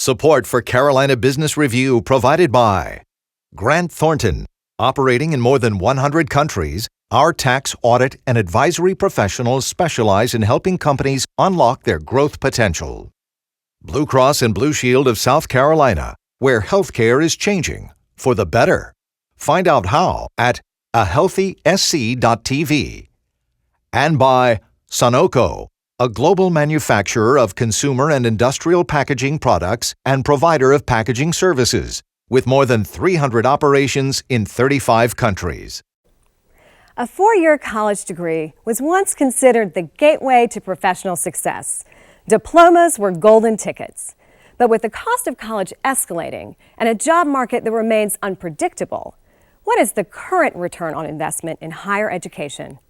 Support for Carolina Business Review provided by Grant Thornton. Operating in more than 100 countries, our tax, audit, and advisory professionals specialize in helping companies unlock their growth potential. Blue Cross and Blue Shield of South Carolina, where healthcare is changing for the better. Find out how at ahealthysc.tv. And by Sunoco, a global manufacturer of consumer and industrial packaging products and provider of packaging services, with more than 300 operations in 35 countries. A four-year college degree was once considered the gateway to professional success. Diplomas were golden tickets. But with the cost of college escalating and a job market that remains unpredictable, what is the current return on investment in higher education?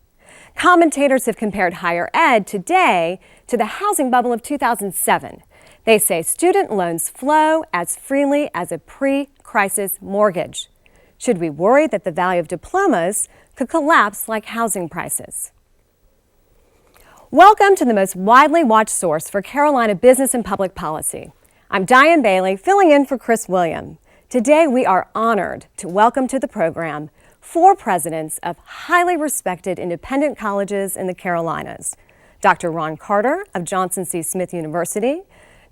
Commentators have compared higher ed today to the housing bubble of 2007. They say student loans flow as freely as a pre-crisis mortgage. Should we worry that the value of diplomas could collapse like housing prices? Welcome to the most widely watched source for Carolina business and public policy. I'm Diane Bailey, filling in for Chris William. Today we are honored to welcome to the program 4 presidents of highly respected independent colleges in the Carolinas. Dr. Ron Carter of Johnson C. Smith University,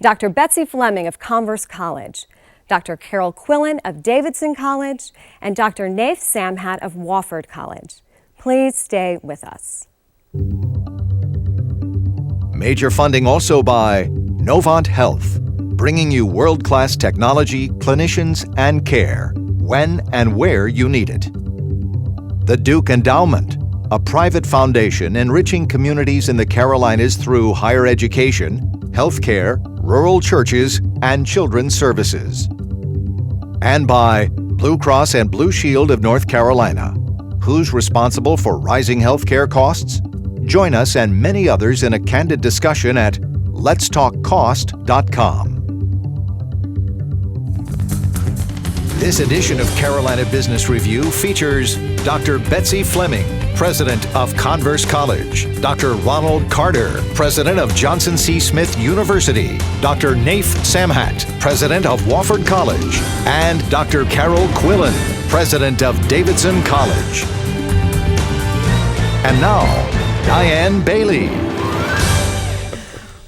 Dr. Betsy Fleming of Converse College, Dr. Carol Quillen of Davidson College, and Dr. Nayef Samhat of Wofford College. Please stay with us. Major funding also by Novant Health, bringing you world-class technology, clinicians, and care when and where you need it. The Duke Endowment, a private foundation enriching communities in the Carolinas through higher education, healthcare, rural churches, and children's services. And by Blue Cross and Blue Shield of North Carolina. Who's responsible for rising healthcare costs? Join us and many others in a candid discussion at letstalkcost.com. This edition of Carolina Business Review features Dr. Betsy Fleming, President of Converse College, Dr. Ronald Carter, President of Johnson C. Smith University, Dr. Nayef Samhat, President of Wofford College, and Dr. Carol Quillen, President of Davidson College. And now, Diane Bailey.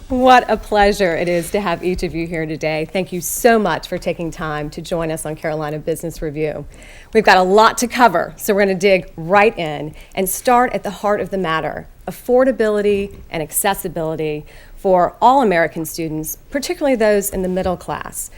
What a pleasure it is to have each of you here today. Thank you so much for taking time to join us on Carolina Business Review. We've got a lot to cover, so we're going to dig right in and start at the heart of the matter: affordability and accessibility for all American students, particularly those in the middle class.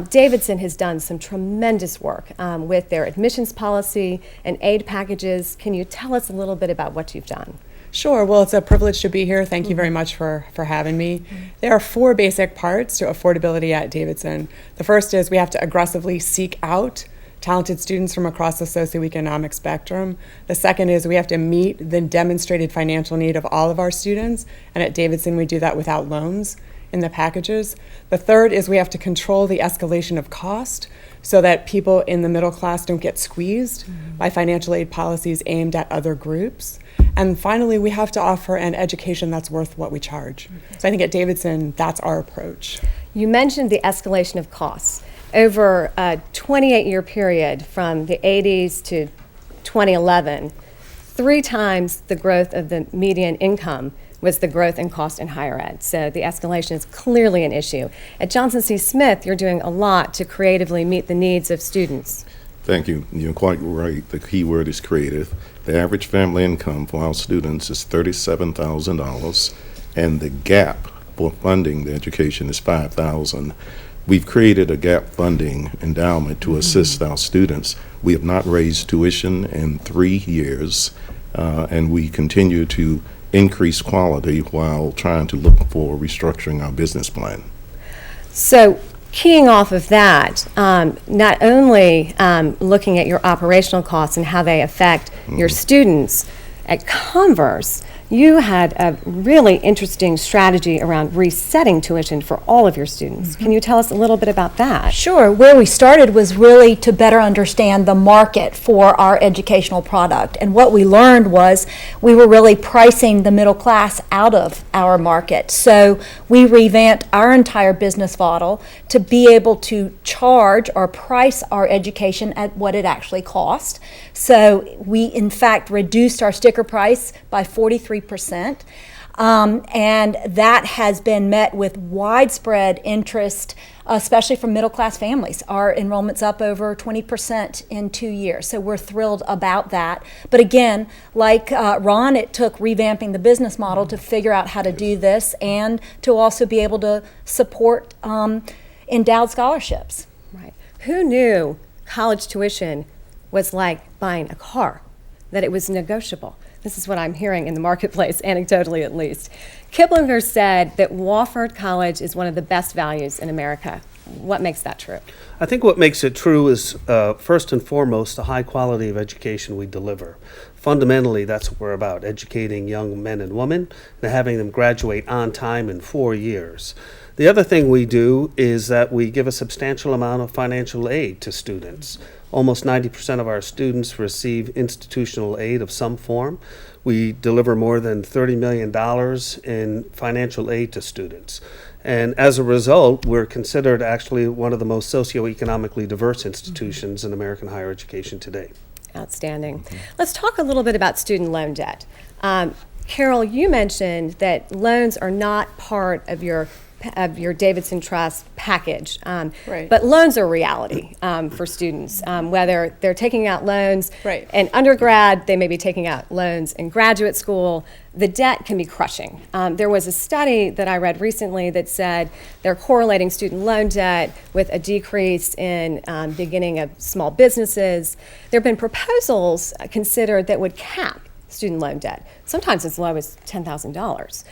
Davidson has done some tremendous work with their admissions policy and aid packages. Can you tell us a little bit about what you've done? Sure. Well, it's a privilege to be here. Thank you very much for having me. There are 4 basic parts to affordability at Davidson. The first is we have to aggressively seek out talented students from across the socioeconomic spectrum. The second is we have to meet the demonstrated financial need of all of our students, and at Davidson we do that without loans in the packages. The third is we have to control the escalation of cost so that people in the middle class don't get squeezed by financial aid policies aimed at other groups. And finally, we have to offer an education that's worth what we charge. So I think at Davidson, that's our approach. You mentioned the escalation of costs. Over a 28-year period from the 80s to 2011, 3 times the growth of the median income was the growth in cost in higher ed. So the escalation is clearly an issue. At Johnson C. Smith, you're doing a lot to creatively meet the needs of students. Thank you. You're quite right. The key word is creative. The average family income for our students is $37,000, and the gap for funding the education is $5,000. We've created a gap funding endowment to assist our students. We have not raised tuition in 3 years, and we continue to increase quality while trying to look for restructuring our business plan. So keying off of that, not only looking at your operational costs and how they affect your students At Converse, you had a really interesting strategy around resetting tuition for all of your students. Can you tell us a little bit about that? Sure. Where we started was really to better understand the market for our educational product. And what we learned was we were really pricing the middle class out of our market. So we revamped our entire business model to be able to charge or price our education at what it actually cost. So we, in fact, reduced our sticker price by 43%. And that has been met with widespread interest, especially from middle-class families. Our enrollment's up over 20% in 2 years, so we're thrilled about that. But again, like Ron, it took revamping the business model to figure out how to do this and to also be able to support endowed scholarships. Right. Who knew college tuition was like buying a car, that it was negotiable? This is what I'm hearing in the marketplace, anecdotally at least. Kiplinger said that Wofford College is one of the best values in America. What makes that true? I think what makes it true is, first and foremost, the high quality of education we deliver. Fundamentally, that's what we're about, educating young men and women and having them graduate on time in 4 years. The other thing we do is that we give a substantial amount of financial aid to students. Almost 90% of our students receive institutional aid of some form. We deliver more than $30 million in financial aid to students. And as a result, we're considered actually one of the most socioeconomically diverse institutions in American higher education today. Outstanding. Let's talk a little bit about student loan debt. Carol, you mentioned that loans are not part of your Davidson Trust package. Right. But loans are reality for students, whether they're taking out loans Right. in undergrad, they may be taking out loans in graduate school. The debt can be crushing. There was a study that I read recently that said they're correlating student loan debt with a decrease in beginning of small businesses. There have been proposals considered that would cap student loan debt, sometimes as low as $10,000.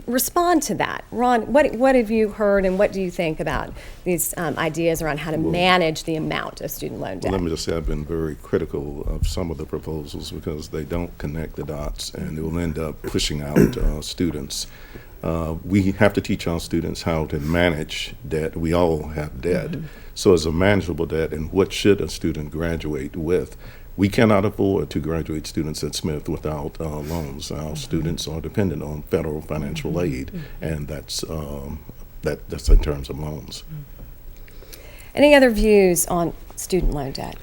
Respond to that. Ron, what have you heard and what do you think about these ideas around how to manage the amount of student loan debt? Well, let me just say I've been very critical of some of the proposals because they don't connect the dots and it will end up pushing out students. We have to teach our students how to manage debt. We all have debt. So it's a manageable debt, and what should a student graduate with? We cannot afford to graduate students at Smith without loans. Our students are dependent on federal financial aid, and that's in terms of loans. Any other views on student loan debt?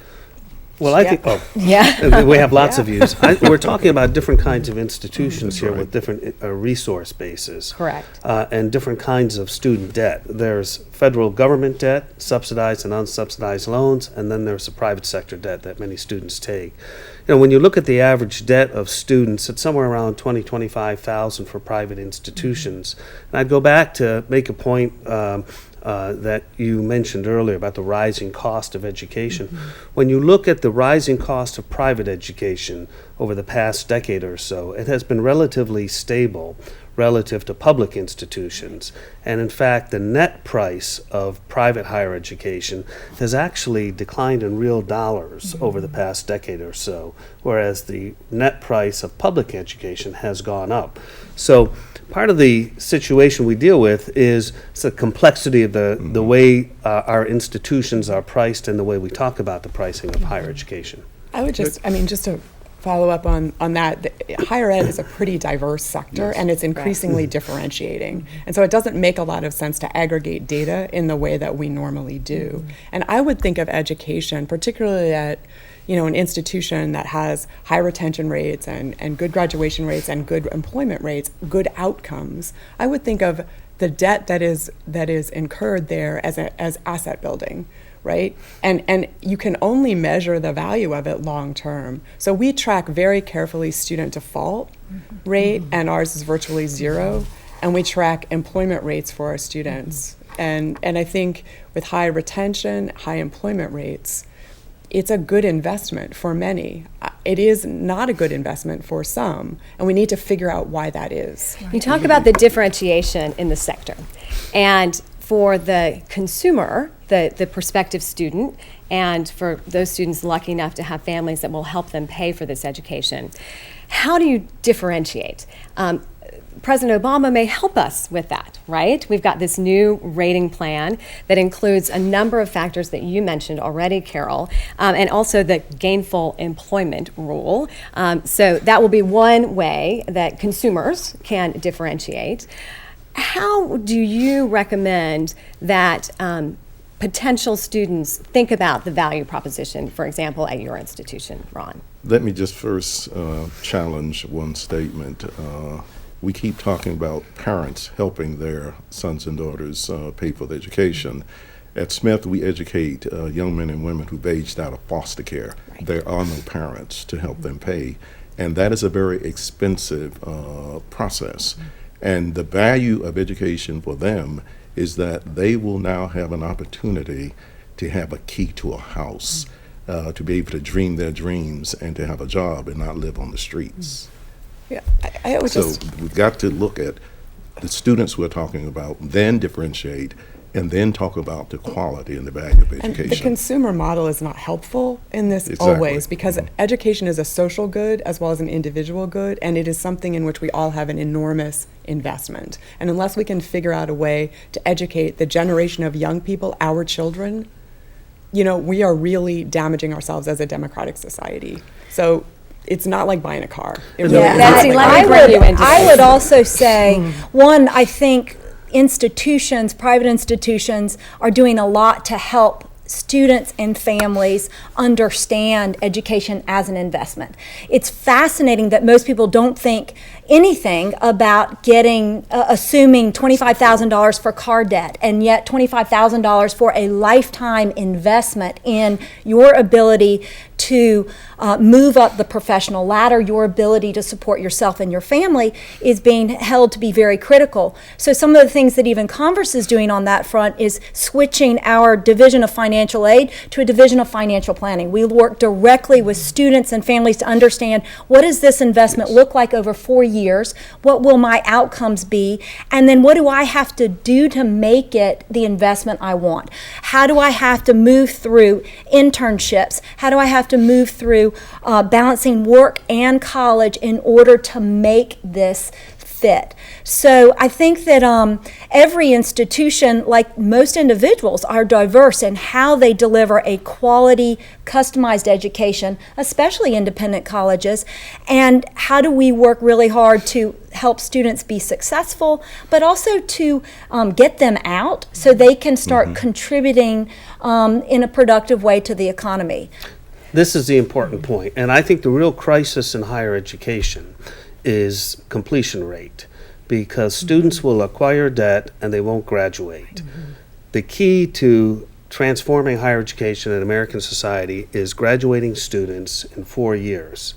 Well, I think, Yeah. we have lots of views. We're talking about different kinds of institutions here with different resource bases. Correct. And different kinds of student debt. There's federal government debt, subsidized and unsubsidized loans, and then there's the private sector debt that many students take. You know, when you look at the average debt of students, it's somewhere around $25,000 for private institutions. And I'd go back to make a point that you mentioned earlier about the rising cost of education. When you look at the rising cost of private education over the past decade or so, it has been relatively stable relative to public institutions. And in fact, the net price of private higher education has actually declined in real dollars over the past decade or so, whereas the net price of public education has gone up. So part of the situation we deal with is the complexity of the way our institutions are priced and the way we talk about the pricing of higher education. I would just to follow up on that, higher ed is a pretty diverse sector, and it's increasingly differentiating. And so it doesn't make a lot of sense to aggregate data in the way that we normally do. And I would think of education, particularly at an institution that has high retention rates and good graduation rates and good employment rates, good outcomes. I would think of the debt that is incurred there as asset building, right? And you can only measure the value of it long term. So we track very carefully student default rate, and ours is virtually zero. And we track employment rates for our students. And I think with high retention, high employment rates, it's a good investment for many. It is not a good investment for some, and we need to figure out why that is. You talk about the differentiation in the sector. And for the consumer, the prospective student, and for those students lucky enough to have families that will help them pay for this education, how do you differentiate? President Obama may help us with that, right? We've got this new rating plan that includes a number of factors that you mentioned already, Carol, and also the gainful employment rule. So that will be one way that consumers can differentiate. How do you recommend that potential students think about the value proposition, for example, at your institution, Ron? Let me just first challenge one statement. We keep talking about parents helping their sons and daughters pay for their education. At Smith, we educate young men and women who've aged out of foster care. Right. There are no parents to help them pay, and that is a very expensive process. Mm-hmm. And the value of education for them is that they will now have an opportunity to have a key to a house, to be able to dream their dreams and to have a job and not live on the streets. Yeah, I would so we've got to look at the students we're talking about, then differentiate, and then talk about the quality and the value of education. And the consumer model is not helpful in this Exactly. always, because education is a social good as well as an individual good, and it is something in which we all have an enormous investment. And unless we can figure out a way to educate the generation of young people, our children, we are really damaging ourselves as a democratic society. So it's not like buying a car. It really is. Betsy, let me bring you into I this. would also say, one, I think institutions, private institutions, are doing a lot to help students and families understand education as an investment. It's fascinating that most people don't think anything about assuming $25,000 for car debt, and yet $25,000 for a lifetime investment in your ability to move up the professional ladder, your ability to support yourself and your family is being held to be very critical. So some of the things that even Converse is doing on that front is switching our division of financial aid to a division of financial planning. We work directly with students and families to understand, what does this investment look like over 4 years? What will my outcomes be? And then what do I have to do to make it the investment I want? How do I have to move through internships? How do I have to move through balancing work and college in order to make this fit? So I think that every institution, like most individuals, are diverse in how they deliver a quality, customized education, especially independent colleges. And how do we work really hard to help students be successful, but also to get them out so they can start contributing in a productive way to the economy. This is the important point, and I think the real crisis in higher education is completion rate, because students will acquire debt and they won't graduate. The key to transforming higher education in American society is graduating students in 4 years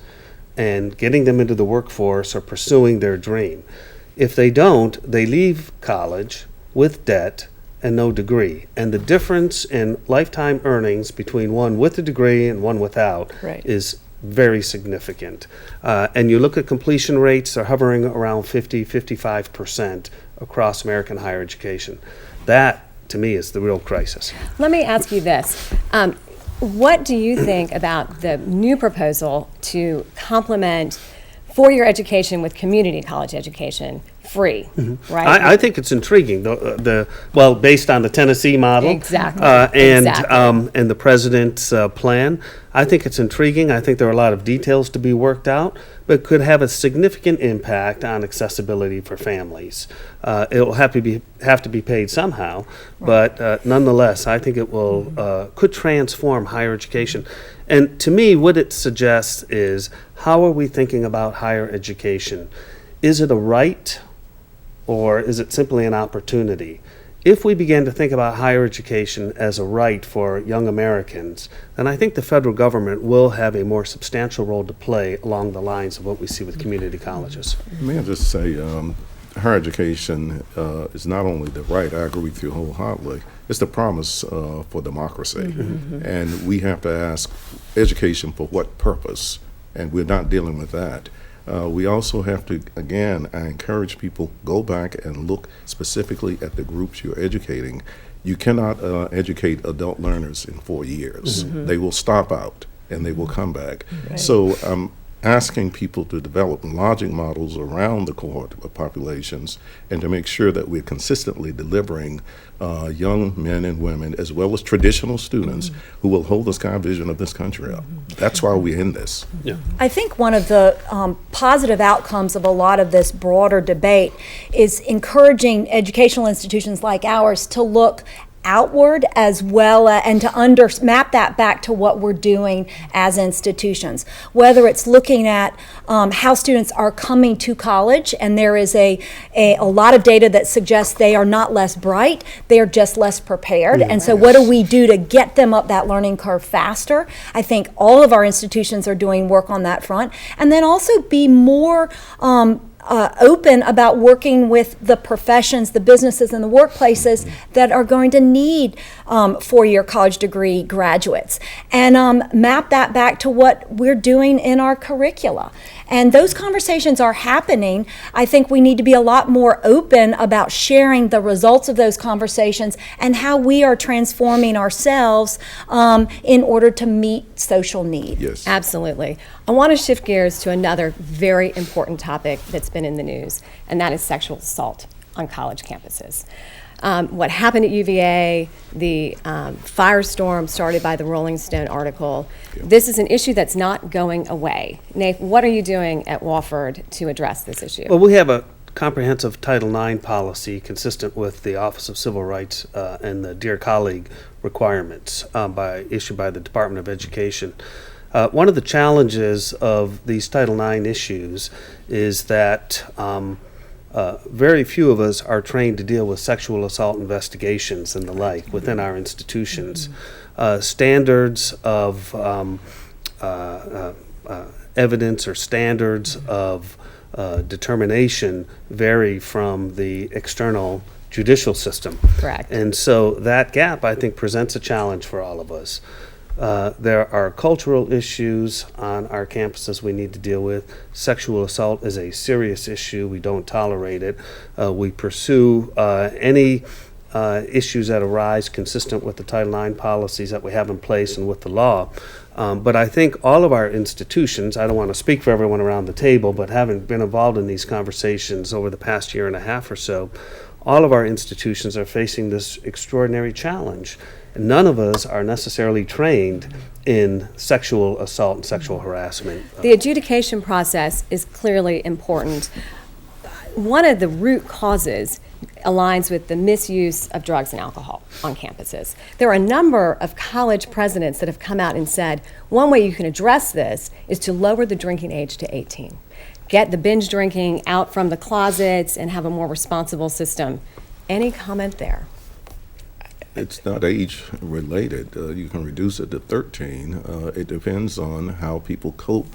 and getting them into the workforce or pursuing their dream. If they don't, they leave college with debt and no degree. And the difference in lifetime earnings between one with a degree and one without is very significant. And you look at completion rates, they're hovering around 50-55% across American higher education. That, to me, is the real crisis. Let me ask you this. What do you think about the new proposal to complement four-year education with community college education free, right? I think it's intriguing, well, based on the Tennessee model. Exactly. And the president's plan. I think it's intriguing. I think there are a lot of details to be worked out, but could have a significant impact on accessibility for families. It will have to be paid somehow, but nonetheless, I think it will could transform higher education. And to me, what it suggests is, how are we thinking about higher education? Is it a right, or is it simply an opportunity? If we begin to think about higher education as a right for young Americans, then I think the federal government will have a more substantial role to play along the lines of what we see with community colleges. May I just say, higher education is not only the right, I agree with you wholeheartedly, it's the promise for democracy. And we have to ask, education for what purpose? And we're not dealing with that. We also have to, again, I encourage people, go back and look specifically at the groups you're educating. You cannot educate adult learners in 4 years. They will stop out and they will come back. Right. So I'm asking people to develop logic models around the cohort of populations and to make sure that we're consistently delivering young men and women, as well as traditional students, who will hold the sky vision of this country up. That's why we're in this. Yeah. I think one of the positive outcomes of a lot of this broader debate is encouraging educational institutions like ours to look outward as well and to map that back to what we're doing as institutions, whether it's looking at how students are coming to college, and there is a lot of data that suggests they are not less bright, they are just less prepared. And so what do we do to get them up that learning curve faster? I think all of our institutions are doing work on that front, and then also be more open about working with the professions, the businesses, and the workplaces that are going to need four-year college degree graduates, and map that back to what we're doing in our curricula. And those conversations are happening. I think we need to be a lot more open about sharing the results of those conversations and how we are transforming ourselves in order to meet social need. Yes. Absolutely. I want to shift gears to another very important topic that's been in the news, and that is sexual assault on college campuses. What happened at UVA, the firestorm started by the Rolling Stone article, this is an issue that's not going away. Nayef, what are you doing at Wofford to address this issue? Well, we have a comprehensive Title IX policy consistent with the Office of Civil Rights and the Dear Colleague requirements issued by the Department of Education. One of the challenges of these Title IX issues is that very few of us are trained to deal with sexual assault investigations and the like within our institutions. Standards of evidence or standards of determination vary from the external judicial system. Correct. And so that gap, I think, presents a challenge for all of us. There are cultural issues on our campuses we need to deal with. Sexual assault is a serious issue. We don't tolerate it. We pursue any issues that arise consistent with the Title IX policies that we have in place and with the law. But I think all of our institutions, I don't want to speak for everyone around the table, but having been involved in these conversations over the past year and a half or so, all of our institutions are facing this extraordinary challenge. None of us are necessarily trained in sexual assault and sexual harassment. The adjudication process is clearly important. One of the root causes aligns with the misuse of drugs and alcohol on campuses. There are a number of college presidents that have come out and said, one way you can address this is to lower the drinking age to 18. Get the binge drinking out from the closets and have a more responsible system. Any comment there? It's not age related. You can reduce it to 13. It depends on how people cope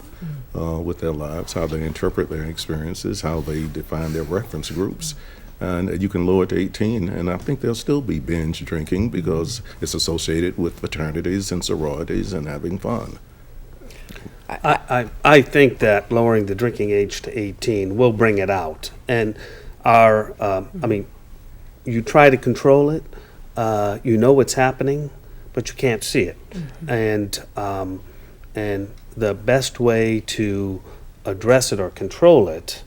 with their lives, how they interpret their experiences, how they define their reference groups. And you can lower it to 18, and I think there'll still be binge drinking because it's associated with fraternities and sororities and having fun. I think that lowering the drinking age to 18 will bring it out. And you try to control it. You know what's happening, but you can't see it. And the best way to address it or control it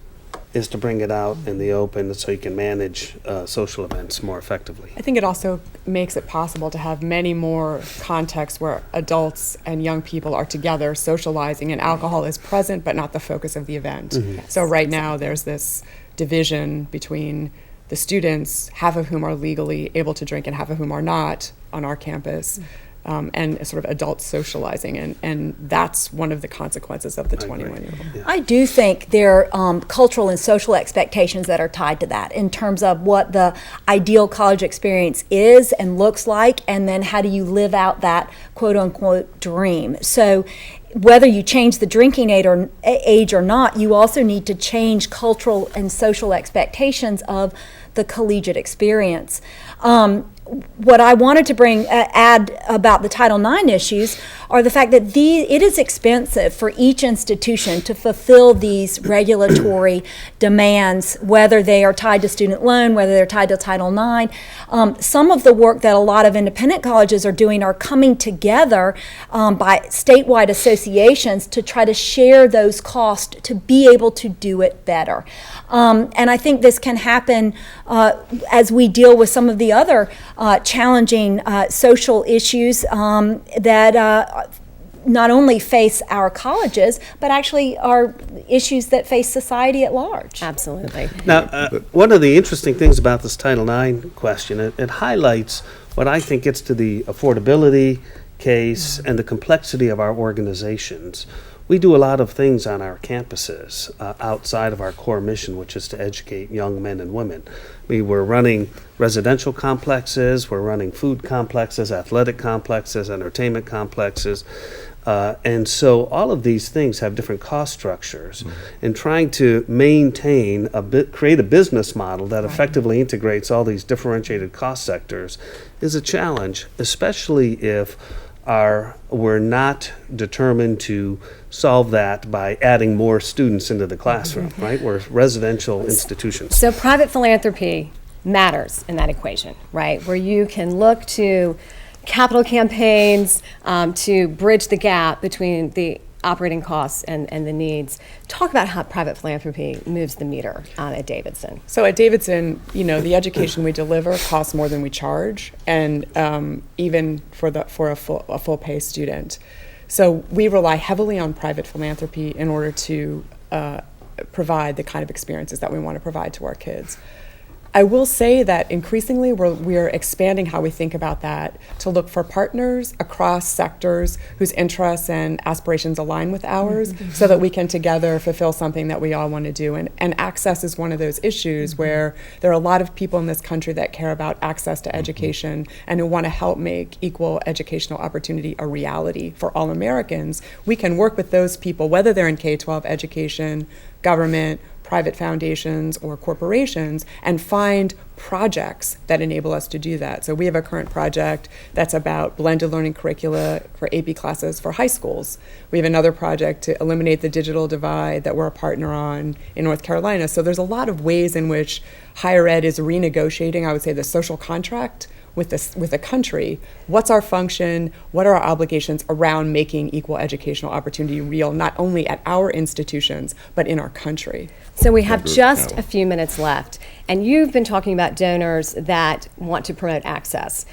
is to bring it out in the open so you can manage social events more effectively. I think it also makes it possible to have many more contexts where adults and young people are together socializing and alcohol is present but not the focus of the event. So right now there's this division between the students, half of whom are legally able to drink and half of whom are not on our campus, and sort of adults socializing, and that's one of the consequences of the 21-year-old. Yeah. I do think there are cultural and social expectations that are tied to that in terms of what the ideal college experience is and looks like, and then how do you live out that quote-unquote dream. So whether you change the drinking age or not, you also need to change cultural and social expectations of the collegiate experience. what I wanted to add about the Title IX issues are the fact that it is expensive for each institution to fulfill these regulatory demands, whether they are tied to student loan, whether they're tied to Title IX. Some of the work that a lot of independent colleges are doing are coming together by statewide associations to try to share those costs to be able to do it better. And I think this can happen as we deal with some of the other challenging social issues that not only face our colleges, but actually are issues that face society at large. Absolutely. Now, one of the interesting things about this Title IX question, it highlights what I think gets to the affordability case and the complexity of our organizations. We do a lot of things on our campuses outside of our core mission, which is to educate young men and women. We're running residential complexes, we're running food complexes, athletic complexes, entertainment complexes. And so all of these things have different cost structures. Mm-hmm. And trying to maintain create a business model that effectively integrates all these differentiated cost sectors is a challenge, especially if we're not determined to solve that by adding more students into the classroom, right? We're residential institutions. So private philanthropy matters in that equation, right? Where you can look to capital campaigns to bridge the gap between the operating costs and the needs. Talk about how private philanthropy moves the meter at Davidson. So at Davidson, the education we deliver costs more than we charge, and even for a full pay student. So we rely heavily on private philanthropy in order to provide the kind of experiences that we want to provide to our kids. I will say that increasingly we're expanding how we think about that to look for partners across sectors whose interests and aspirations align with ours, so that we can together fulfill something that we all want to do. And access is one of those issues where there are a lot of people in this country that care about access to education and who want to help make equal educational opportunity a reality for all Americans. We can work with those people, whether they're in K-12 education, government, private foundations, or corporations, and find projects that enable us to do that. So we have a current project that's about blended learning curricula for AP classes for high schools. We have another project to eliminate the digital divide that we're a partner on in North Carolina. So there's a lot of ways in which higher ed is renegotiating, I would say, the social contract with the country. What's our function? What are our obligations around making equal educational opportunity real, not only at our institutions, but in our country? So we have just a few minutes left, and you've been talking about donors that want to promote access.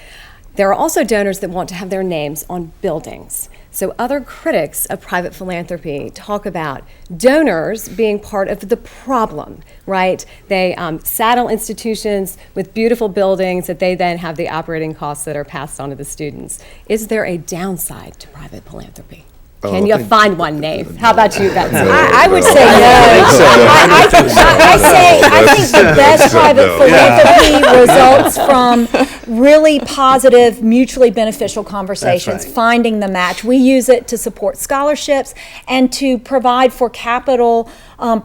There are also donors that want to have their names on buildings. So other critics of private philanthropy talk about donors being part of the problem, right? They saddle institutions with beautiful buildings that they then have the operating costs that are passed on to the students. Is there a downside to private philanthropy? Can you find one, Nayef? How about you, Betsy? I would say no. I think the best private philanthropy results from really positive, mutually beneficial conversations, finding the match. We use it to support scholarships and to provide for capital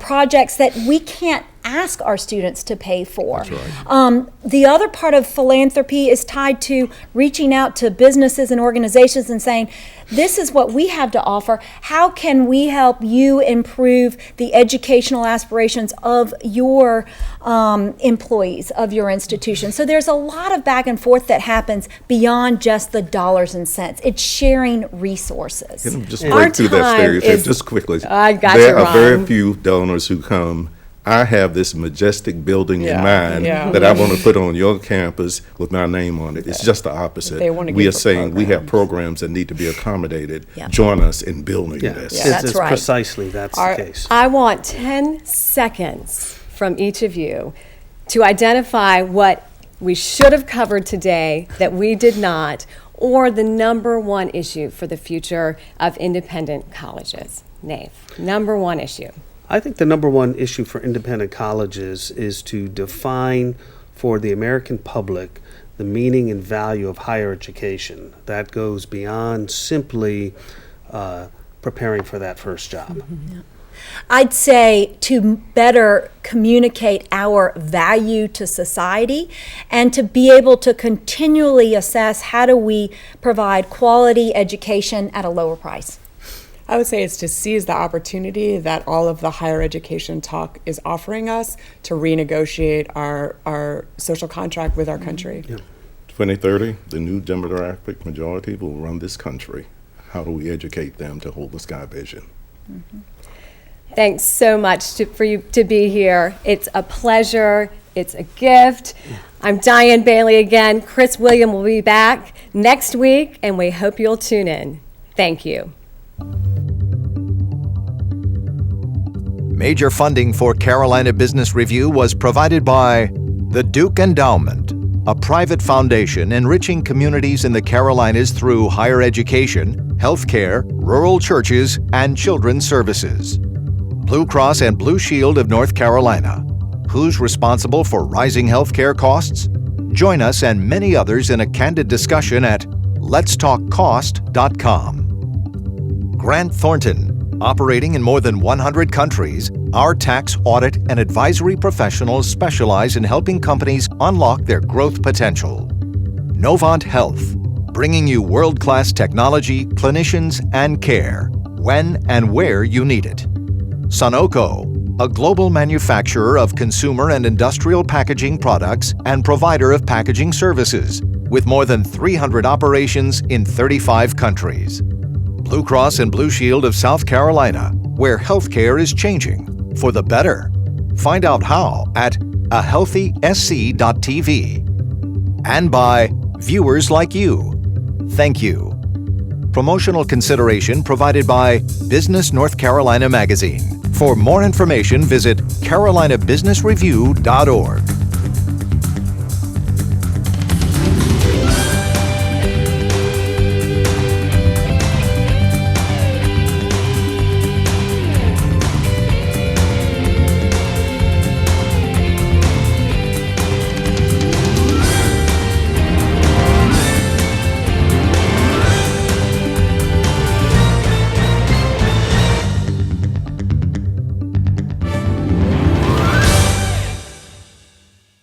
projects that we can't ask our students to pay for. That's right. The other part of philanthropy is tied to reaching out to businesses and organizations and saying, this is what we have to offer. How can we help you improve the educational aspirations of your employees, of your institution? So there's a lot of back and forth that happens beyond just the dollars and cents. It's sharing resources. Can I just break through that stereotype just quickly? I got there you, are very few donors who come, I have this majestic building in mind that I want to put on your campus with my name on it. It's just the opposite. We are saying we have programs that need to be accommodated. Yeah. Join us in building this. That's It's right. precisely that's the case. I want 10 seconds from each of you to identify what we should have covered today that we did not, or the number one issue for the future of independent colleges. Nayef, number one issue. I think the number one issue for independent colleges is to define for the American public the meaning and value of higher education. That goes beyond simply preparing for that first job. I'd say to better communicate our value to society and to be able to continually assess how do we provide quality education at a lower price. I would say it's to seize the opportunity that all of the higher education talk is offering us to renegotiate our social contract with our country. 2030, the new demographic majority will run this country. How do we educate them to hold the sky vision? Thanks so much for you to be here. It's a pleasure. It's a gift. I'm Diane Bailey again. Chris William will be back next week, and we hope you'll tune in. Thank you. Major funding for Carolina Business Review was provided by the Duke Endowment, a private foundation enriching communities in the Carolinas through higher education, healthcare, rural churches, and children's services. Blue Cross and Blue Shield of North Carolina. Who's responsible for rising healthcare costs? Join us and many others in a candid discussion at letstalkcost.com. Grant Thornton, operating in more than 100 countries, our tax, audit, and advisory professionals specialize in helping companies unlock their growth potential. Novant Health, bringing you world-class technology, clinicians, and care when and where you need it. Sunoco, a global manufacturer of consumer and industrial packaging products and provider of packaging services, with more than 300 operations in 35 countries. Blue Cross and Blue Shield of South Carolina, where healthcare is changing for the better. Find out how at ahealthysc.tv. And by viewers like you. Thank you. Promotional consideration provided by Business North Carolina Magazine. For more information, visit carolinabusinessreview.org.